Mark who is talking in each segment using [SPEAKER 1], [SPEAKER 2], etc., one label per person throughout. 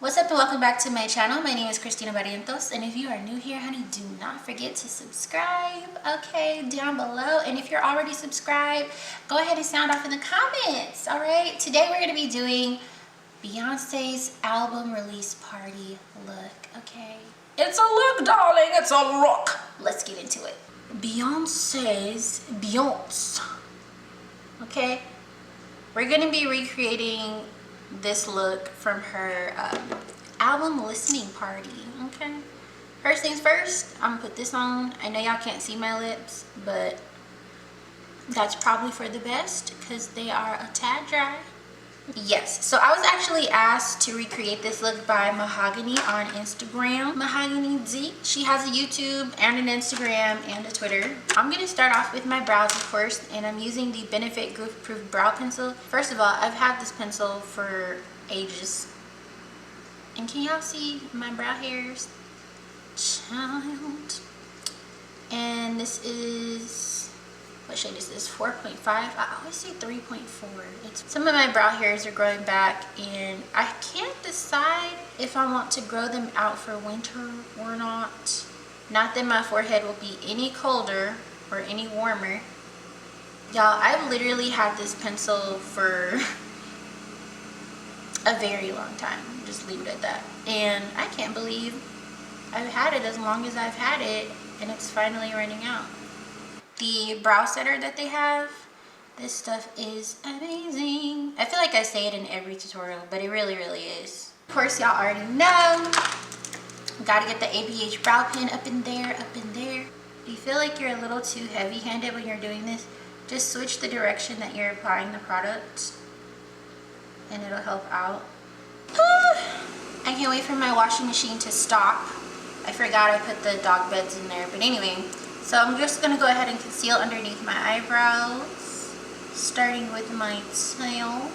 [SPEAKER 1] What's up and welcome back to my channel. My name is Xrizz'Tina, and if you are new here, honey, do not forget to subscribe, okay, down below. And if you're already subscribed, go ahead and sound off in the comments, all right? Today we're going to be doing Beyonce's album release party look, okay? It's a look, darling. It's a rock. Let's get into it. Beyonce, okay? We're going to be recreating this look from her album listening party, okay? First things first, I'm gonna put this on. I know y'all can't see my lips, but that's probably for the best because they are a tad dry. Yes, so I was actually asked to recreate this look by Mahogany on Instagram. Mahogany Z. She has a YouTube and an Instagram and a Twitter. I'm going to start off with my brows, of course, and I'm using the Benefit Goof Proof Brow Pencil. First of all, I've had this pencil for ages. And can y'all see my brow hairs? Child. And this is... what shade is this? 4.5. I always say 3.4. Some of my brow hairs are growing back and I can't decide if I want to grow them out for winter or not. Not that my forehead will be any colder or any warmer. Y'all, I've literally had this pencil for a very long time. Just leave it at that. And I can't believe I've had it as long as I've had it and it's finally running out. The brow setter that they have, this stuff is amazing. I feel like I say it in every tutorial, but it really is. Of course, y'all already know, gotta get the ABH brow pen up in there. If you feel like you're a little too heavy-handed when you're doing this, just switch the direction that you're applying the product and it'll help out. I can't wait for my washing machine to stop. I forgot I put the dog beds in there, but anyway. So I'm just going to go ahead and conceal underneath my eyebrows, starting with my tail.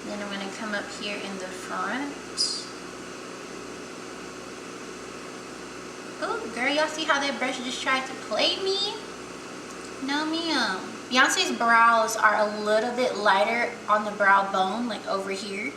[SPEAKER 1] Then I'm going to come up here in the front. Oh, girl, y'all see how that brush just tried to play me? No, ma'am. Beyonce's brows are a little bit lighter on the brow bone, like over here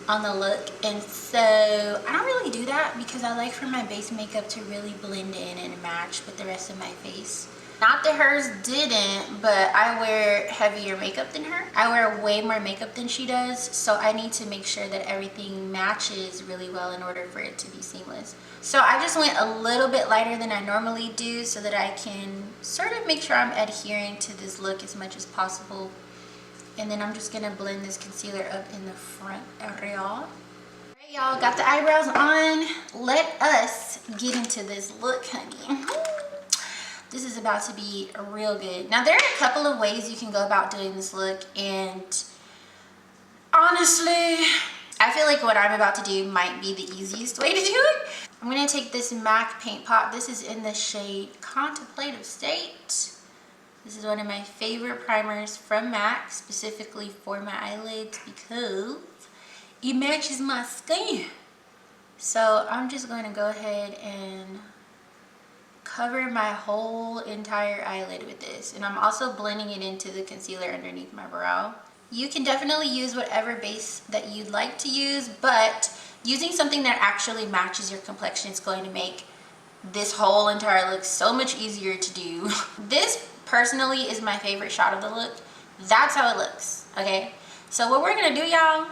[SPEAKER 1] on the look, and so I don't really do that because I like for my base makeup to really blend in and match with the rest of my face. Not that hers didn't, but I wear heavier makeup than her. I wear way more makeup than she does, so I need to make sure that everything matches really well in order for it to be seamless. So I just went a little bit lighter than I normally do so that I can sort of make sure I'm adhering to this look as much as possible. And then I'm just going to blend this concealer up in the front area. Alright, y'all, got the eyebrows on. Let us get into this look, honey. This is about to be real good. Now, there are a couple of ways you can go about doing this look. And honestly, I feel like what I'm about to do might be the easiest way to do it. I'm going to take this MAC paint pot. This is in the shade Contemplative State. This is one of my favorite primers from MAC, specifically for my eyelids because it matches my skin. So I'm just going to go ahead and cover my whole entire eyelid with this. And I'm also blending it into the concealer underneath my brow. You can definitely use whatever base that you'd like to use, but using something that actually matches your complexion is going to make this whole entire look so much easier to do. This personally is my favorite shot of the look. That's how it looks, okay? So what we're gonna do, y'all,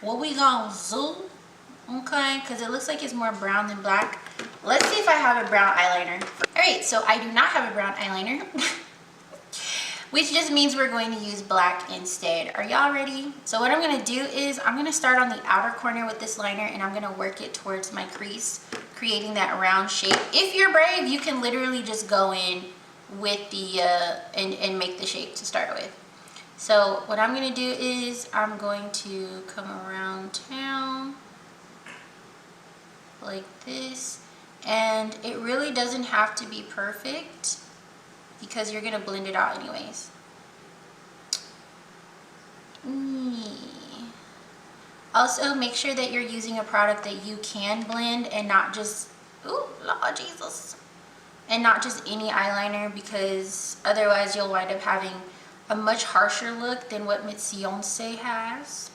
[SPEAKER 1] what we gonna zoom, okay? Because it looks like it's more brown than black. Let's see if I have a brown eyeliner. All right, so I do not have a brown eyeliner, which just means we're going to use black instead. Are y'all ready? So what I'm gonna do is I'm gonna start on the outer corner with this liner and I'm gonna work it towards my crease, creating that round shape. If you're brave, you can literally just go in with the and make the shape to start with. So what I'm going to do is I'm going to come around town like this, and it really doesn't have to be perfect because you're going to blend it out anyways. Also, make sure that you're using a product that you can blend and not just, ooh, Lord Jesus, and not just any eyeliner, because otherwise you'll wind up having a much harsher look than what Beyonce has.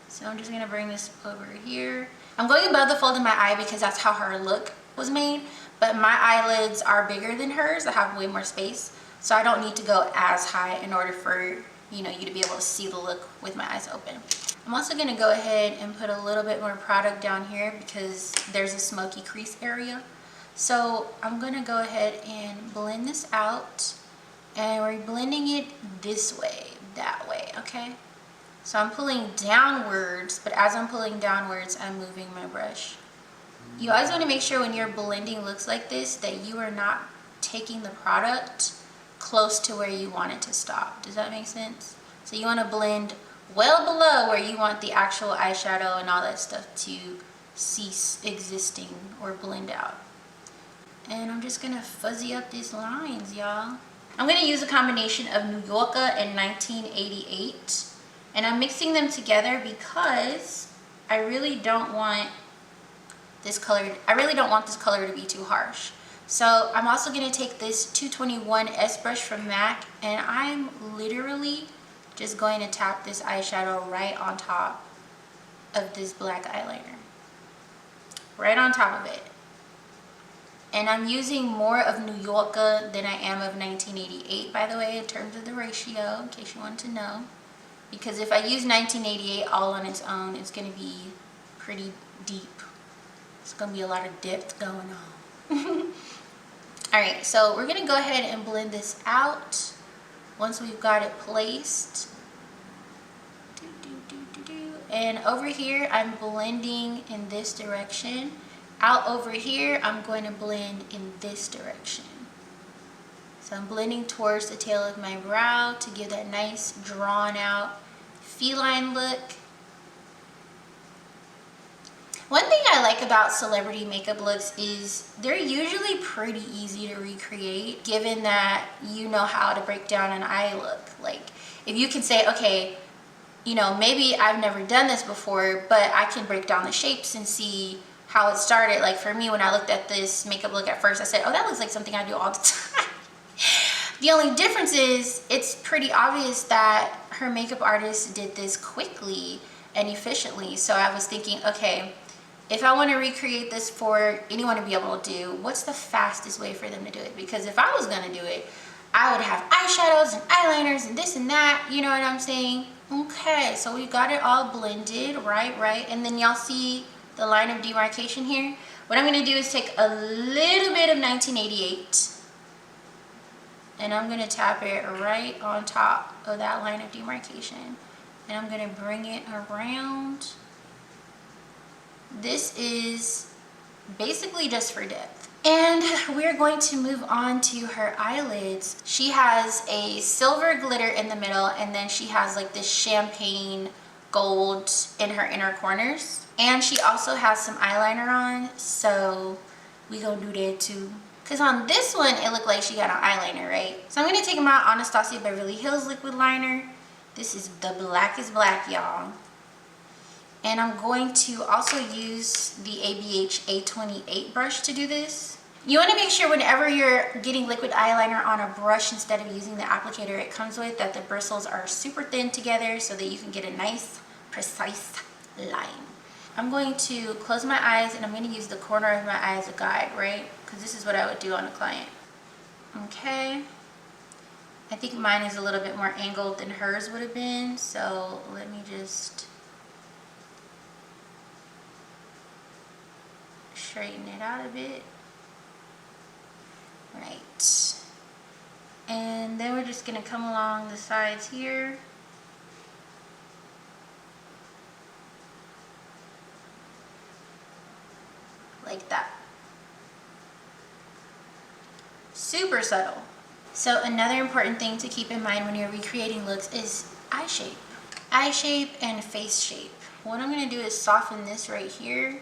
[SPEAKER 1] So I'm just gonna bring this over here. I'm going above the fold of my eye because that's how her look was made, but my eyelids are bigger than hers. I have way more space, so I don't need to go as high in order for you to be able to see the look with my eyes open. I'm also gonna go ahead and put a little bit more product down here because there's a smoky crease area. So I'm gonna go ahead and blend this out, and we're blending it this way, that way, okay? So I'm pulling downwards, but as I'm pulling downwards, I'm moving my brush. You always want to make sure when you're blending looks like this that you are not taking the product close to where you want it to stop. Does that make sense? So you want to blend well below where you want the actual eyeshadow and all that stuff to cease existing or blend out. And I'm just going to fuzzy up these lines, y'all. I'm going to use a combination of New Yorker and 1988. And I'm mixing them together because I really don't want this color to be too harsh. So I'm also going to take this 221S brush from MAC, and I'm literally just going to tap this eyeshadow right on top of this black eyeliner. Right on top of it. And I'm using more of New Yorker than I am of 1988, by the way, in terms of the ratio, in case you wanted to know. Because if I use 1988 all on its own, it's going to be pretty deep. It's going to be a lot of depth going on. Alright, so we're going to go ahead and blend this out once we've got it placed. And over here, I'm blending in this direction. Out over here, I'm going to blend in this direction. So I'm blending towards the tail of my brow to give that nice drawn out feline look. One thing I like about celebrity makeup looks is they're usually pretty easy to recreate, given that you know how to break down an eye look. Like, if you can say, okay, maybe I've never done this before, but I can break down the shapes and see how it started. Like for me, when I looked at this makeup look at first, I said, oh, that looks like something I do all the time. The only difference is it's pretty obvious that her makeup artist did this quickly and efficiently. So I was thinking, okay, if I want to recreate this for anyone to be able to do, what's the fastest way for them to do it? Because if I was going to do it, I would have eyeshadows and eyeliners and this and that, you know what I'm saying? Okay, so we got it all blended, right? And then y'all see the line of demarcation here. What I'm going to do is take a little bit of 1988 and I'm going to tap it right on top of that line of demarcation, and I'm going to bring it around. This is basically just for depth. And we're going to move on to her eyelids. She has a silver glitter in the middle, and then she has like this champagne gold in her inner corners. And she also has some eyeliner on, so we gonna do that too. Because on this one, it looked like she got an eyeliner, right? So I'm going to take my Anastasia Beverly Hills liquid liner. This is the blackest black, y'all. And I'm going to also use the ABH A28 brush to do this. You want to make sure whenever you're getting liquid eyeliner on a brush instead of using the applicator it comes with, that the bristles are super thin together so that you can get a nice, precise line. I'm going to close my eyes and I'm going to use the corner of my eye as a guide, right? Because this is what I would do on a client. Okay. I think mine is a little bit more angled than hers would have been, so let me just straighten it out a bit. Right. And then we're just going to come along the sides here. Like that. Super subtle. So another important thing to keep in mind when you're recreating looks is eye shape. Eye shape and face shape. What I'm going to do is soften this right here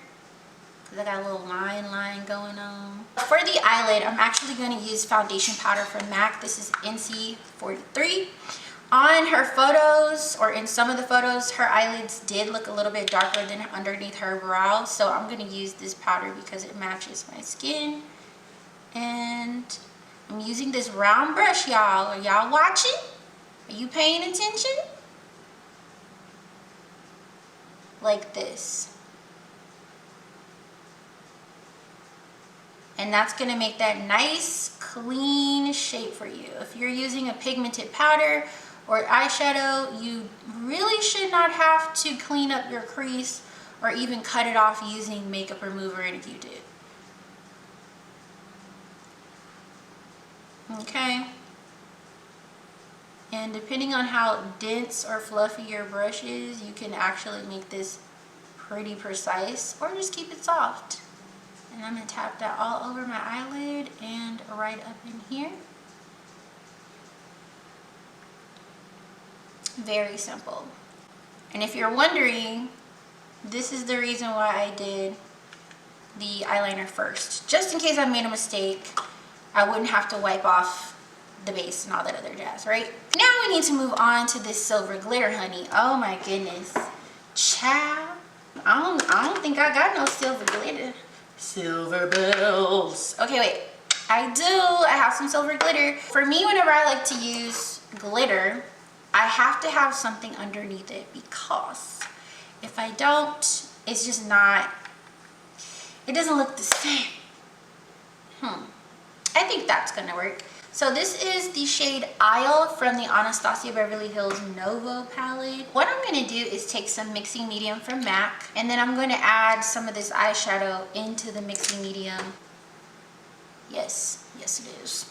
[SPEAKER 1] because I got a little line going on. For the eyelid, I'm actually going to use foundation powder from MAC. This is NC43. On her photos, or in some of the photos, her eyelids did look a little bit darker than underneath her brow. So I'm going to use this powder because it matches my skin. And I'm using this round brush, y'all. Are y'all watching? Are you paying attention? Like this. And that's gonna make that nice, clean shape for you. If you're using a pigmented powder or eyeshadow, you really should not have to clean up your crease or even cut it off using makeup remover, and if you did. Okay. And depending on how dense or fluffy your brush is, you can actually make this pretty precise or just keep it soft. And I'm gonna tap that all over my eyelid and right up in here. Very simple. And if you're wondering, this is the reason why I did the eyeliner first. Just in case I made a mistake, I wouldn't have to wipe off the base and all that other jazz, right? Now we need to move on to this silver glitter, honey. Oh my goodness. Child, I don't think I got no silver glitter. Silver bells. Okay, wait. I have some silver glitter. For me, whenever I like to use glitter, I have to have something underneath it, because if I don't, it's just not, it doesn't look the same. I think that's gonna work. So this is the shade Isle from the Anastasia Beverly Hills Novo palette. What I'm gonna do is take some mixing medium from MAC, and then I'm gonna add some of this eyeshadow into the mixing medium. Yes, yes it is.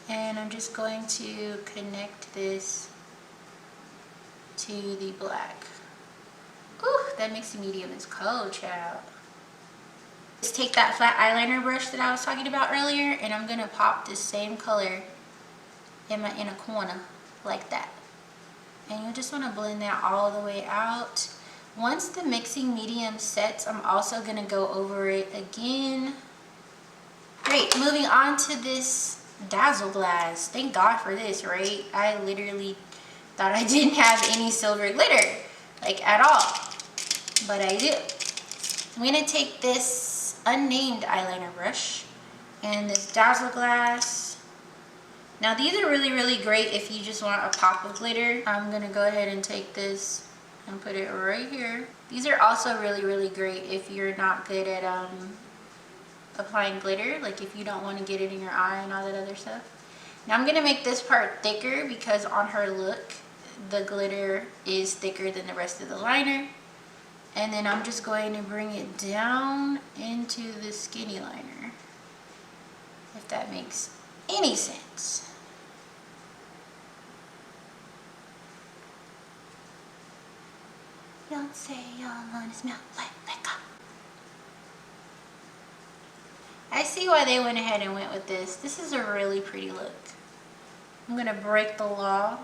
[SPEAKER 1] And I'm just going to connect this to the black. Ooh, that mixing medium is cold, child. Just take that flat eyeliner brush that I was talking about earlier, and I'm gonna pop this same color in my inner corner, like that. And you just wanna blend that all the way out. Once the mixing medium sets, I'm also gonna go over it again. Great, moving on to this Dazzle Glass. Thank God for this, right? I literally thought I didn't have any silver glitter, like at all, but I do. I'm gonna take this unnamed eyeliner brush and this Dazzle Glass. Now these are really, really great if you just want a pop of glitter. I'm gonna go ahead and take this and put it right here. These are also really, really great if you're not good at applying glitter, like if you don't want to get it in your eye and all that other stuff. Now I'm gonna make this part thicker because on her look, the glitter is thicker than the rest of the liner. And then I'm just going to bring it down into the skinny liner, if that makes any sense. Beyonce, y'all on his mouth like liquor. I see why they went ahead and went with this. This is a really pretty look. I'm gonna break the law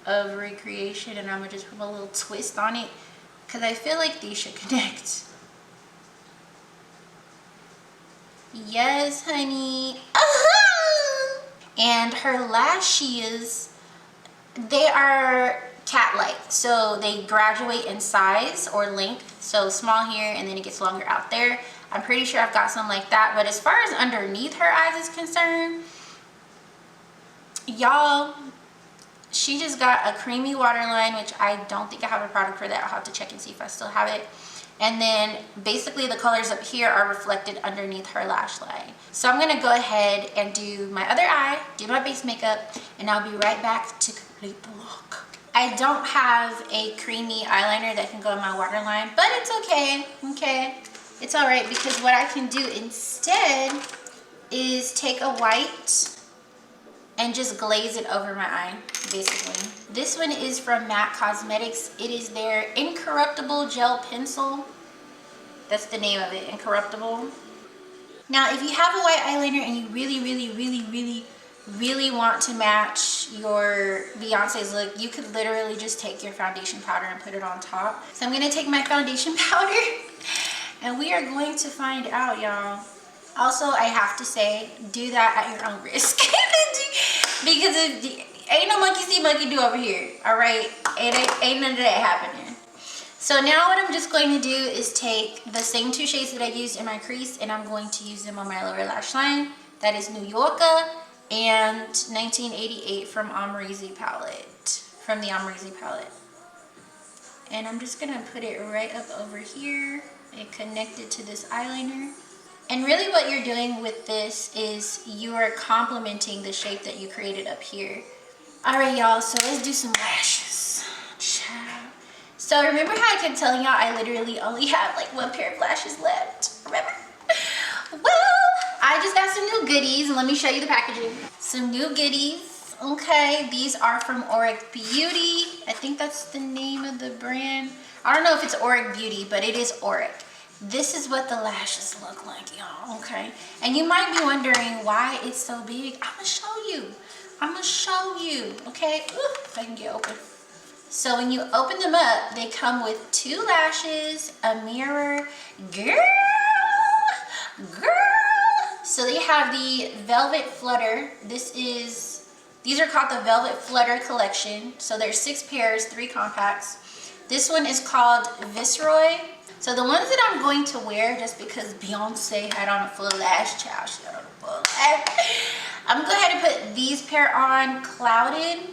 [SPEAKER 1] of recreation, and I'm gonna just put a little twist on it, because I feel like these should connect. Yes, honey. And her lashes, they are cat-like, so they graduate in size or length. So small here, and then it gets longer out there. I'm pretty sure I've got some like that. But as far as underneath her eyes is concerned, y'all, she just got a creamy waterline, which I don't think I have a product for that. I'll have to check and see if I still have it. And then basically the colors up here are reflected underneath her lash line. So I'm gonna go ahead and do my other eye, do my base makeup, and I'll be right back to complete the look. I don't have a creamy eyeliner that can go in my waterline, but it's okay, okay? It's all right, because what I can do instead is take a white and just glaze it over my eye, basically. This one is from MAC Cosmetics. It is their Incorruptible Gel Pencil. That's the name of it, Incorruptible. Now, if you have a white eyeliner and you really want to match your Beyonce's look, you could literally just take your foundation powder and put it on top. So I'm gonna take my foundation powder and we are going to find out, y'all. Also, I have to say, do that at your own risk. Because ain't no monkey see, monkey do over here, all right? Ain't none of that happening. So now what I'm just going to do is take the same two shades that I used in my crease, and I'm going to use them on my lower lash line. That is New Yorker and 1988 from Amrezy palette, from the Amrezy palette. And I'm just gonna put it right up over here and connect it to this eyeliner. And really what you're doing with this is you are complementing the shape that you created up here. All right, y'all, so let's do some lashes. Ciao. So remember how I kept telling y'all I literally only have like one pair of lashes left? Remember? Well, I just got some new goodies, and let me show you the packaging. Some new goodies. Okay, these are from Auric Beauty. I think that's the name of the brand. I don't know if it's Auric Beauty, but it is Auric. This is what the lashes look like, y'all, okay? And you might be wondering why it's so big. I'm gonna show you. I'm gonna show you, okay? Ooh, if I can get open. So when you open them up, they come with 2 lashes, a mirror. Girl! So they have the Velvet Flutter. These are called the Velvet Flutter collection. So there's 6 pairs, 3 compacts. This one is called Viceroy. So the ones that I'm going to wear, just because Beyonce had on a full lash, child, she had on a full lash. I'm gonna go ahead and put these pair on Clouded,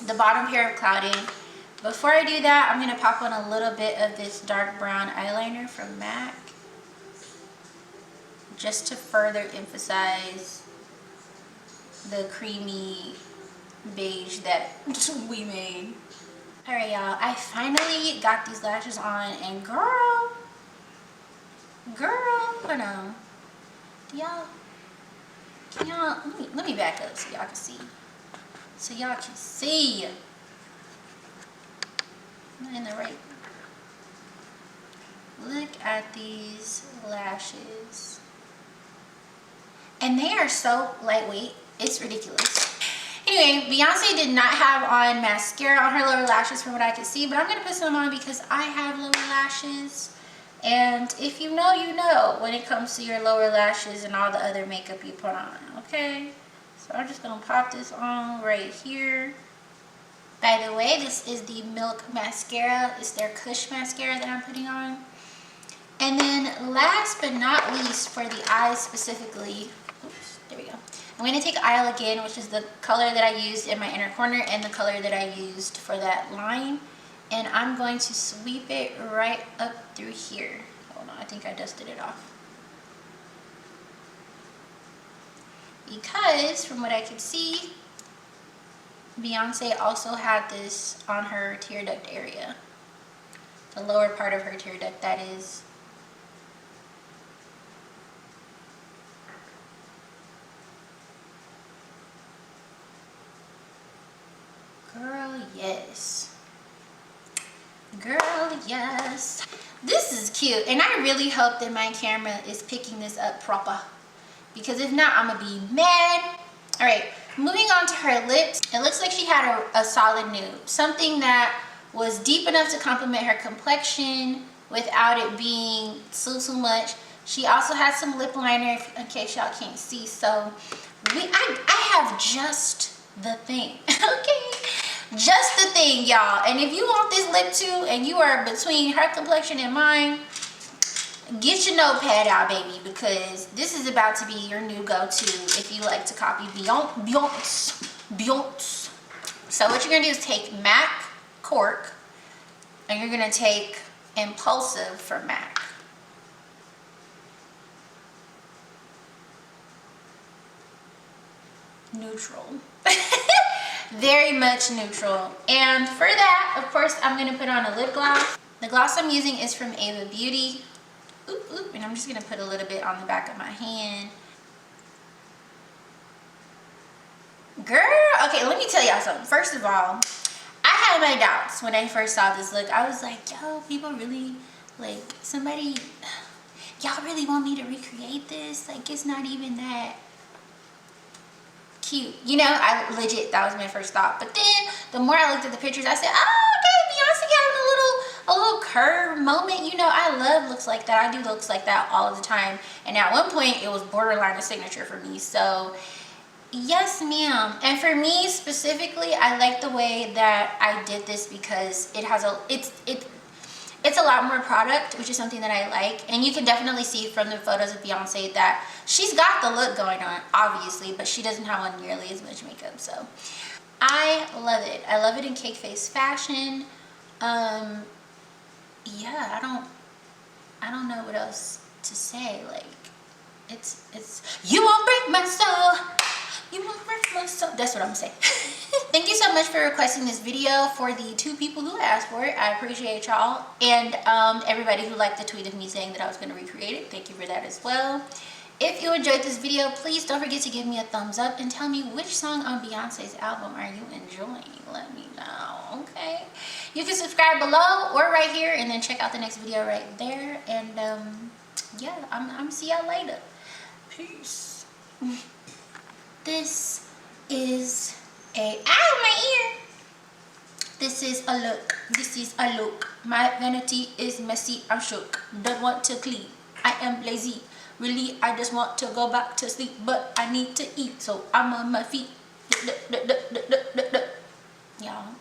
[SPEAKER 1] the bottom pair of Clouded. Before I do that, I'm gonna pop on a little bit of this dark brown eyeliner from MAC, just to further emphasize the creamy beige that we made. All right, y'all, I finally got these lashes on, and girl, hold on. Let me back up so y'all can see. So y'all can see. I'm in the right. Look at these lashes. And they are so lightweight. It's ridiculous. Anyway, Beyonce did not have on mascara on her lower lashes from what I could see, but I'm going to put some on because I have lower lashes. And if you know, you know when it comes to your lower lashes and all the other makeup you put on, okay? So I'm just going to pop this on right here. By the way, this is the Milk Mascara. It's their Kush Mascara that I'm putting on. And then last but not least, for the eyes specifically, oops, there we go. I'm going to take Isle Again, which is the color that I used in my inner corner and the color that I used for that line. And I'm going to sweep it right up through here. Hold on, I think I dusted it off. Because from what I could see, Beyonce also had this on her tear duct area. The lower part of her tear duct, that is. Girl, yes. Girl, yes. This is cute, and I really hope that my camera is picking this up proper, because if not, I'm gonna be mad. All right, moving on to her lips. It looks like she had a solid nude, something that was deep enough to complement her complexion without it being too much. She also has some lip liner, in case y'all can't see. So I have just the thing, okay? Just the thing, y'all. And if you want this lip too, and you are between her complexion and mine, get your notepad out, baby, because this is about to be your new go-to if you like to copy Beyonce. So what you're gonna do is take MAC Cork, and you're gonna take Impulsive from MAC. Neutral. Very much neutral. And for that, of course, I'm going to put on a lip gloss. The gloss I'm using is from Ava Beauty. Oop, oop, and I'm just going to put a little bit on the back of my hand. Girl, okay, let me tell y'all something. First of all, I had my doubts when I first saw this look. I was like, yo, people really, like, somebody, y'all really want me to recreate this? Like, it's not even that cute, you know. I legit, that was my first thought. But then the more I looked at the pictures, I said, oh, okay, Beyonce having a little curve moment. You know, I love looks like that. I do looks like that all the time, and at one point it was borderline a signature for me. So yes, ma'am. And for me specifically, I like the way that I did this because it has a it's a lot more product, which is something that I like. And you can definitely see from the photos of Beyonce that she's got the look going on, obviously, but she doesn't have on nearly as much makeup. So I love it. I love it in cake face fashion. Yeah, I don't know what else to say. Like, it's you won't break my soul. You won't break my soul. That's what I'm saying. Thank you so much for requesting this video. For the 2 people who asked for it, I appreciate y'all. And everybody who liked the tweet of me saying that I was going to recreate it, thank you for that as well. If you enjoyed this video, please don't forget to give me a thumbs up and tell me which song on Beyonce's album are you enjoying. Let me know, okay? You can subscribe below or right here, and then check out the next video right there. And yeah, I'm see y'all later. Peace. This is a my ear. This is a look. This is a look. My vanity is messy. I'm shook. Don't want to clean. I am lazy. Really, I just want to go back to sleep, but I need to eat, so I'm on my feet. Y'all.